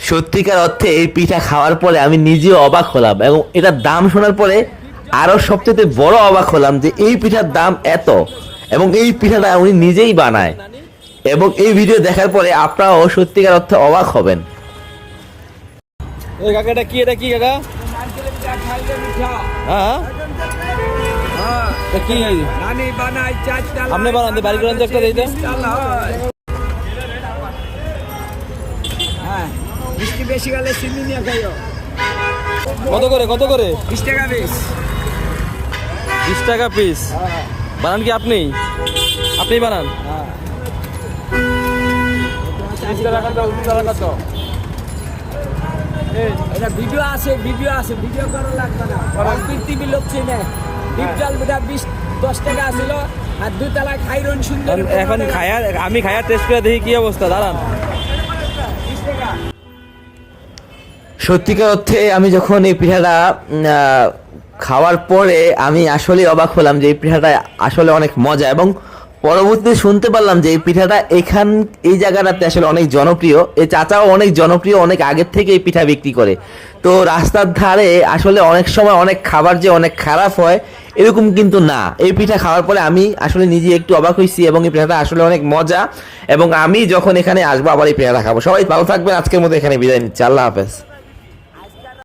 সত্যিকার অর্থে এই পিঠা খাওয়ার পরে আমি নিজেও অবাক হলাম এবং এটার দাম শোনার পরে আরো সবচেয়ে বড় অবাক হলাম যে এই পিঠার দাম এত, এবং এই পিঠাটা উনি নিজেই বানায়। এবং এই ভিডিও দেখার পরে আপনারাও সত্যিকার অর্থে অবাক হবেন। এই কাকা এটা কি কাকা? হ্যাঁ কি আপনি বানান বাড়ি করেন একটা দিতে। মিষ্টি বেশি গেলে চিনি নিয়ে খাইও। কত করে 20 টাকা পিস। 20 টাকা পিস। বানান কি আপনি বানান? এটা ভিডিও আছে ভিডিও করা লাগবে না। পৃথিবীর লোক চিনে ডিপজাল বেটা 10 টাকা ছিল আর দুতলা খাইরন সুন্দর। এখন আমি খায়া টেস্ট করে দেখি কি অবস্থা। দাঁড়ান। সত্যিকার অর্থে আমি যখন এই পিঠাটা খাওয়ার পরে আমি আসলে অবাক হলাম যে এই পিঠাটা আসলে অনেক মজা, এবং পরবর্তীতে শুনতে পারলাম যে এই পিঠাটা এই জায়গাটাতে আসলে অনেক জনপ্রিয়। এই চাচাও অনেক জনপ্রিয়, অনেক আগের থেকে এই পিঠা বিক্রি করে। তো রাস্তার ধারে আসলে অনেক সময় অনেক খাবার যে অনেক খারাপ হয় এরকম কিন্তু না। এই পিঠা খাওয়ার পরে আমি আসলে নিজে একটু অবাক হয়েছি, এবং এই পিঠাটা আসলে অনেক মজা, এবং আমি যখন এখানে আসবো আবার এই পিঠাটা খাবো। সবাই ভালো থাকবেন, আজকের মতো এখানে বিদায় নিচ্ছি। আল্লাহ হাফেজ।